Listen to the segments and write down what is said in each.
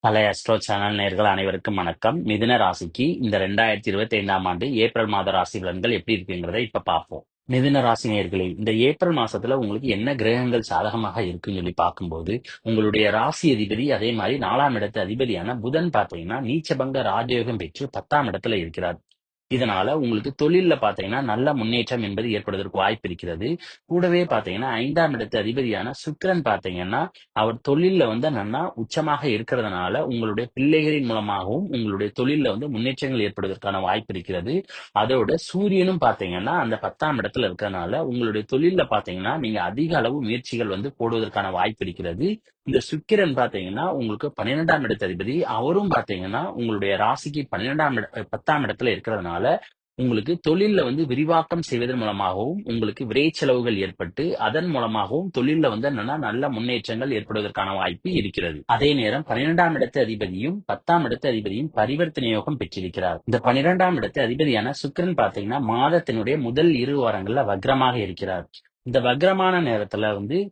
பழைய astro channel நேயர்கள் அனைவருக்கும் வணக்கம். மிதுன ராசிக்கு இந்த 2025ஆம் ஆண்டு ஏப்ரல் மாத ராசி பலன்கள் எப்படி இருக்குங்கிறத இப்ப பார்ப்போம். மிதுன ராசி நேயர்களே, இந்த ஏப்ரல் மாசத்துல உங்களுக்கு என்ன கிரகங்கள் சாதகமாக இருக்குன்னு சொல்லி பார்க்கும்போது, உங்களுடைய ராசி அதிபதி அதே மாதிரி 4ஆம் இடத்து அதிபதியான புதன் பார்த்தீங்கன்னா நீச்சபங்க ராஜயோகம் பெற்று 10ஆம் இடத்துல இருக்கிறார். இதனால உங்களுக்கு தொழில்ல பார்த்தீங்கன்னா நல்ல முன்னேற்றம் என்பது ஏற்படுவதற்கு வாய்ப்பு இருக்கிறது. கூடவே பார்த்தீங்கன்னா 5ஆம் இடத்து அதிபதியான சுக்கிரன் பார்த்தீங்கன்னா அவர் தொழில்ல நல்லா உச்சமாக இருக்கிறதுனால உங்களுடைய பிள்ளைகளின் மூலமாகவும் உங்களுடைய தொழில்ல முன்னேற்றங்கள் ஏற்படுவதற்கான வாய்ப்பு இருக்கிறது. அதோட சூரியனும் பார்த்தீங்கன்னா அந்த 10ஆம் இடத்துல இருக்கிறதுனால உங்களுடைய தொழில்ல பார்த்தீங்கன்னா நீங்க அதிக அளவு முயற்சிகள் போடுவதற்கான வாய்ப்பு இருக்கிறது. இந்த சுக்கிரன் பார்த்தீங்கன்னா உங்களுக்கு 12ஆம் இடத்து அதிபதி. அவரும் பார்த்தீங்கன்னா உங்களுடைய ராசிக்கு 10ஆம் இடத்துல இருக்கிறதுனால உங்களுக்கு தொழில்ல விரிவாக்கம் செய்வதன் மூலமாகவும் உங்களுக்கு விரை செலவுகள் ஏற்பட்டு அதன் மூலமாகவும் தொழில்ல நல்ல முன்னேற்றங்கள் ஏற்படுவதற்கான வாய்ப்பு இருக்கிறது. அதே நேரம் 12ஆம் இடத்து அதிபதியும் 10ஆம் இடத்து அதிபதியும் பரிவர்த்தனை யோகம் பெற்றிருக்கிறார். இந்த 12ஆம் இடத்து அதிபதியான சுக்கிரன் பார்த்தீங்கன்னா மாதத்தினுடைய முதல் 2 வாரங்கள்ல வக்ரமாக இருக்கிறார். இந்த வக்ரமான நேரத்துல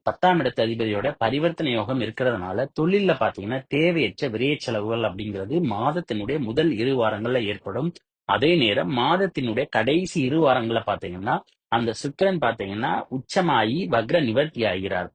10ஆம் இடத்து அதிபதியோட பரிவர்த்தனை யோகம் இருக்கிறதுனால தொழில்ல பாத்தீங்கன்னா தேவையற்ற விரைய செலவுகள் அப்படிங்கிறது மாதத்தினுடைய முதல் 2 வாரங்கள்ல ஏற்படும். அதே நேரம் மாதத்தினுடைய கடைசி 2 வாரங்கள்ல பாத்தீங்கன்னா அந்த சுக்கிரன் பாத்தீங்கன்னா உச்சமாயி வக்ர நிவர்த்தி ஆகிறார்.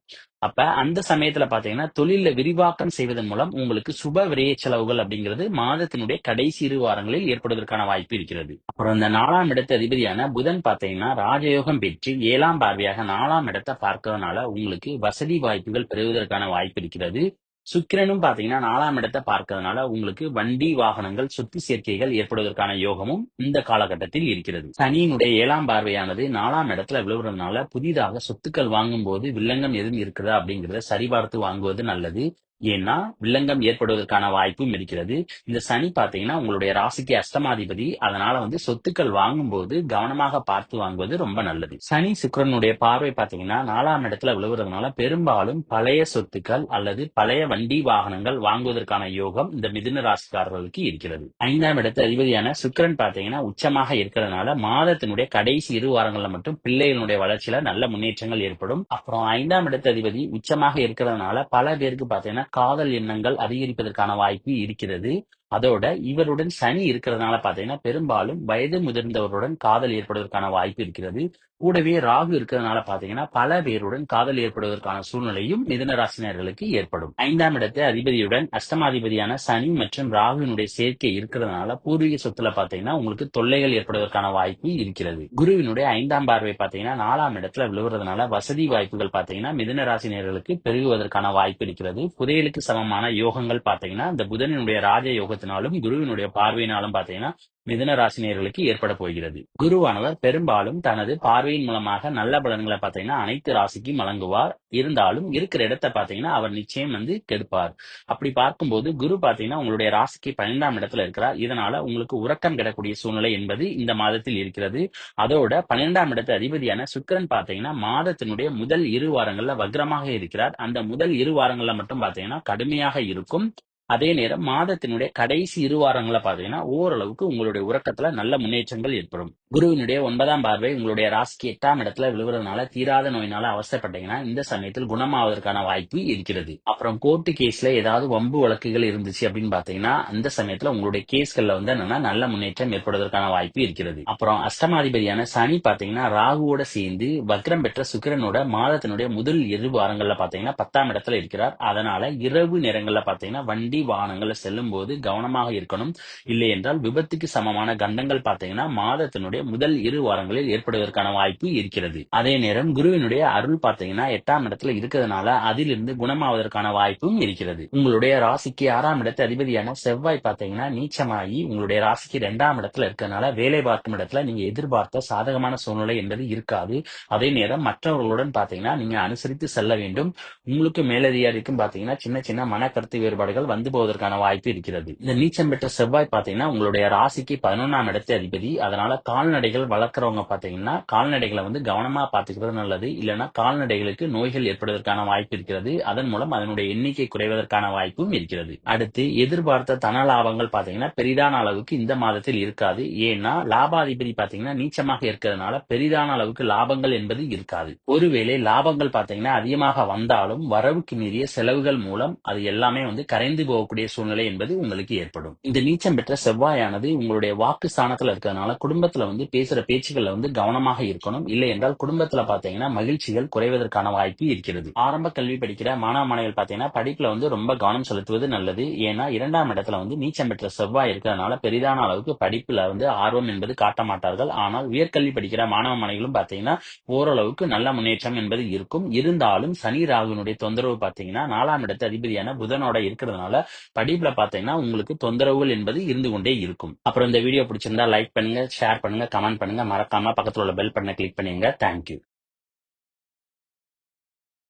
அப்ப அந்த சமயத்துல பாத்தீங்கன்னா தொழில விரிவாக்கம் செய்வதன் மூலம் உங்களுக்கு சுப விரைய செலவுகள் அப்படிங்கிறது மாதத்தினுடைய கடைசி 2 வாரங்களில் ஏற்படுவதற்கான வாய்ப்பு இருக்கிறது. அப்புறம் இந்த 4ஆம் இடத்து அதிபதியான புதன் பாத்தீங்கன்னா ராஜயோகம் பெற்று 7ஆம் பார்வையாக 4ஆம் இடத்தை பார்க்கறதுனால உங்களுக்கு வசதி வாய்ப்புகள் பெறுவதற்கான வாய்ப்பு இருக்கிறது. சுக்கிரனும் பாத்தீங்கன்னா 4ஆம் இடத்தை பார்க்கறதுனால உங்களுக்கு வண்டி வாகனங்கள் சொத்து சேர்க்கைகள் ஏற்படுவதற்கான யோகமும் இந்த காலகட்டத்தில் இருக்கிறது. சனியினுடைய 7ஆம் பார்வையானது 4ஆம் இடத்துல விழுவுறதுனால புதிதாக சொத்துக்கள் வாங்கும் போது வில்லங்கம் எதுவும் இருக்குதா அப்படிங்கறத சரிபார்த்து வாங்குவது நல்லது. ஏன்னா வில்லங்கம் ஏற்படுவதற்கான வாய்ப்பும் இருக்கிறது. இந்த சனி பாத்தீங்கன்னா உங்களுடைய ராசிக்கு அஷ்டமாதிபதி. அதனால சொத்துக்கள் வாங்கும்போது கவனமாக பார்த்து வாங்குவது ரொம்ப நல்லது. சனி சுக்கிரனுடைய பார்வை பாத்தீங்கன்னா 4ஆம் இடத்துல விழுவுறதுனால பெரும்பாலும் பழைய சொத்துக்கள் அல்லது பழைய வண்டி வாகனங்கள் வாங்குவதற்கான யோகம் இந்த மிதுன ராசிக்காரர்களுக்கு இருக்கிறது. 5ஆம் இடத்து அதிபதியான சுக்கிரன் பாத்தீங்கன்னா உச்சமாக இருக்கிறதுனால மாதத்தினுடைய கடைசி 2 வாரங்கள்ல மட்டும் பிள்ளைகளுடைய வளர்ச்சியில நல்ல முன்னேற்றங்கள் ஏற்படும். அப்புறம் 5ஆம் இடத்து அதிபதி உச்சமாக இருக்கிறதுனால பல பேருக்கு பாத்தீங்கன்னா காதல் எண்ணங்கள் அதிகரிப்பதற்கான வாய்ப்பு இருக்கிறது. அதோட இவருடன் சனி இருக்கிறதுனால பாத்தீங்கன்னா பெரும்பாலும் வயது முதிர்ந்தவருடன் காதல் ஏற்படுவதற்கான வாய்ப்பு இருக்கிறது. கூடவே ராகு இருக்கிறதுனால பாத்தீங்கன்னா பல பேருடன் காதல் ஏற்படுவதற்கான சூழ்நிலையும் மிதுன ராசினியர்களுக்கு ஏற்படும். 5ஆம் இடத்து அதிபதியுடன் அஷ்டமாதிபதியான சனி மற்றும் ராகுவினுடைய சேர்க்கை இருக்கிறதுனால பூர்வீக சொத்துல பாத்தீங்கன்னா உங்களுக்கு தொல்லைகள் ஏற்படுவதற்கான வாய்ப்பு இருக்கிறது. குருவினுடைய 5ஆம் பார்வை பாத்தீங்கன்னா 4ஆம் இடத்துல விழுவுறதுனால வசதி வாய்ப்புகள் பாத்தீங்கன்னா மிதுன ராசினியர்களுக்கு பெருகுவதற்கான வாய்ப்பு இருக்கிறது. புதையலுக்கு சமமான யோகங்கள் பாத்தீங்கன்னா இந்த புதனினுடைய ராஜ யோகத்தினாலும் குருவினுடைய பார்வையினாலும் பாத்தீங்கன்னா மிதுன ராசினியர்களுக்கு ஏற்பட போகிறது. குருவானவர் பெரும்பாலும் தனது பார்வையின் மூலமாக நல்ல பலன்களை பாத்தீங்கன்னா அனைத்து ராசிக்கும் வழங்குவார். இருந்தாலும் இருக்கிற இடத்தை பாத்தீங்கன்னா அவர் நிச்சயம் கெடுப்பார். அப்படி பார்க்கும்போது குரு பாத்தீங்கன்னா உங்களுடைய ராசிக்கு 12ஆம் இடத்துல இருக்கிறார். இதனால உங்களுக்கு உறக்கம் கிடக்கூடிய சூழ்நிலை என்பது இந்த மாதத்தில் இருக்கிறது. அதோட 12ஆம் இடத்து அதிபதியான சுக்கிரன் பாத்தீங்கன்னா மாதத்தினுடைய முதல் 2 வாரங்கள்ல வக்ரமாக இருக்கிறார். அந்த முதல் 2 வாரங்கள்ல மட்டும் பாத்தீங்கன்னா கடுமையாக இருக்கும். அதே நேரம் மாதத்தினுடைய கடைசி 2 வாரங்கள்ல பாத்தீங்கன்னா ஓரளவுக்கு உங்களுடைய உறக்கத்துல நல்ல முன்னேற்றங்கள் ஏற்படும். குருவினுடைய 9ஆம் பார்வை உங்களுடைய ராசிக்கு 8ஆம் இடத்துல விழுவுறதுனால தீராத நோயினால அவசரப்பட்டீங்கன்னா இந்த சமயத்தில் குணமாவதற்கான வாய்ப்பு இருக்கிறது. அப்புறம் கோர்ட்டு கேஸ்ல ஏதாவது வம்பு வழக்குகள் இருந்துச்சு அப்படின்னு பாத்தீங்கன்னா அந்த சமயத்துல உங்களுடைய கேஸ்கள்ல என்னன்னா நல்ல முன்னேற்றம் ஏற்படுவதற்கான வாய்ப்பு இருக்கிறது. அப்புறம் அஷ்டமாதிபதியான சனி பாத்தீங்கன்னா ராகுவோட சேர்ந்து வக்ரம் பெற்ற சுக்கிரனோட மாதத்தினுடைய முதல் 2 வாரங்கள்ல பாத்தீங்கன்னா 10ஆம் இடத்துல இருக்கிறார். அதனால இரவு நேரங்கள்ல பாத்தீங்கன்னா வண்டி வாகனங்கள்ல செல்லும் போது கவனமாக இருக்கணும். இல்லை என்றால் விபத்துக்கு சமமான கண்டங்கள் பாத்தீங்கன்னா மாதத்தினுடைய முதல் 2 வாரங்களில் ஏற்படுவதற்கான வாய்ப்பு இருக்கிறது. அதே நேரம் குருவினுடைய அருள் பாத்தீங்கன்னா 8ஆம் இடத்துல இருக்கிறதுனால அதிலிருந்து குணமாவதற்கான வாய்ப்பும் இருக்கிறது. உங்களுடைய ராசிக்கு 6ஆம் இடத்து அதிபதியான செவ்வாய் பாத்தீங்கன்னா நீச்சமாகி உங்களுடைய ராசிக்கு 2ஆம் இடத்துல இருக்கிறதுனால வேலை பார்க்கும் இடத்துல நீங்க எதிர்பார்த்த சாதகமான சூழ்நிலை என்பது இருக்காது. அதே நேரம் மற்றவர்களுடன் பாத்தீங்கன்னா நீங்க அனுசரித்து செல்ல வேண்டும். உங்களுக்கு மேலதிகாரிக்கும் பாத்தீங்கன்னா சின்ன சின்ன மன கருத்து வேறுபாடுகள் போவதற்கான வாய்ப்பு இருக்கிறது. இந்த நீச்சம் பெற்ற செவ்வாய் பாத்தீங்கன்னா உங்களுடைய ராசிக்கு 11ஆம் இடத்து அதிபதி. அதனால கால் கால்நடைகள் வளர்க்குறவங்க பார்த்தீங்கன்னா, கால்நடைகள வந்து கவனமா பார்த்துக்கிறது நல்லது. இல்லன்னா கால்நடைகளுக்கு நோய்கள் ஏற்படுவதற்கான வாய்ப்பு இருக்கிறது. அதன் மூலம் அதனுடைய எண்ணிக்கை குறைவதற்கான வாய்ப்பும் இருக்கிறது. அடுத்து எதிர்பார்த்த தன லாபங்கள் பார்த்தீங்கன்னா, பெரிதான அளவுக்கு இந்த மாதத்தில் இருக்காது. ஏன்னா, லாபாதிபதி பார்த்தீங்கன்னா நீச்சமாக இருக்கிறதுனால பெரிதான அளவுக்கு லாபங்கள் என்பது இருக்காது. ஒருவேளை லாபங்கள் பார்த்தீங்கன்னா அதிகமாக வந்தாலும் வரவுக்கு மீறிய செலவுகள் மூலம் அது எல்லாமே வந்து கரைந்து போகக்கூடிய சூழ்நிலை என்பது உங்களுக்கு ஏற்படும். இந்த நீச்சம் பெற்ற செவ்வாயானது உங்களுடைய வாக்கு ஸ்தானத்துல இருக்கிறதுனால குடும்பத்துல வந்து பேசுற பேச்சுக்கள்ல வந்து கவனமாக இருக்கணும். இல்லை என்றால் குடும்பத்துல பாத்தீங்கன்னா மகிழ்ச்சிகள் குறைவதற்கான வாய்ப்பு இருக்கிறது. ஆரம்ப கல்வி படிக்கிற மாணவ மாணவிகள் பாத்தீங்கன்னா படிப்புல வந்து ரொம்ப கவனம் செலுத்துவது நல்லது. ஏன்னா 2ஆம் இடத்துல வந்து நீச்சம் பெற்ற செவ்வாய் இருக்கிறதுனால பெரிதான அளவுக்கு படிப்புல வந்து ஆர்வம் என்பது காட்ட மாட்டார்கள். ஆனால் உயர்கல்வி படிக்கிற மாணவ மாணவிகளும் பாத்தீங்கன்னா ஓரளவுக்கு நல்ல முன்னேற்றம் என்பது இருக்கும். இருந்தாலும் சனி ராகுனுடைய தொந்தரவு பாத்தீங்கன்னா 4ஆம் இடத்து அதிபதியான புதனோட இருக்கிறதுனால படிப்புல பாத்தீங்கன்னா உங்களுக்கு தொந்தரவுகள் என்பது இருந்து கொண்டே இருக்கும். அப்புறம் இந்த வீடியோ பிடிச்சிருந்தா லைக் பண்ணுங்க, ஷேர் பண்ணுங்க, கமெண்ட் பண்ணுங்க. மறக்காம பக்கத்துல உள்ள பெல் பட்டனை கிளிக் பண்ணுங்க. தேங்க்யூ.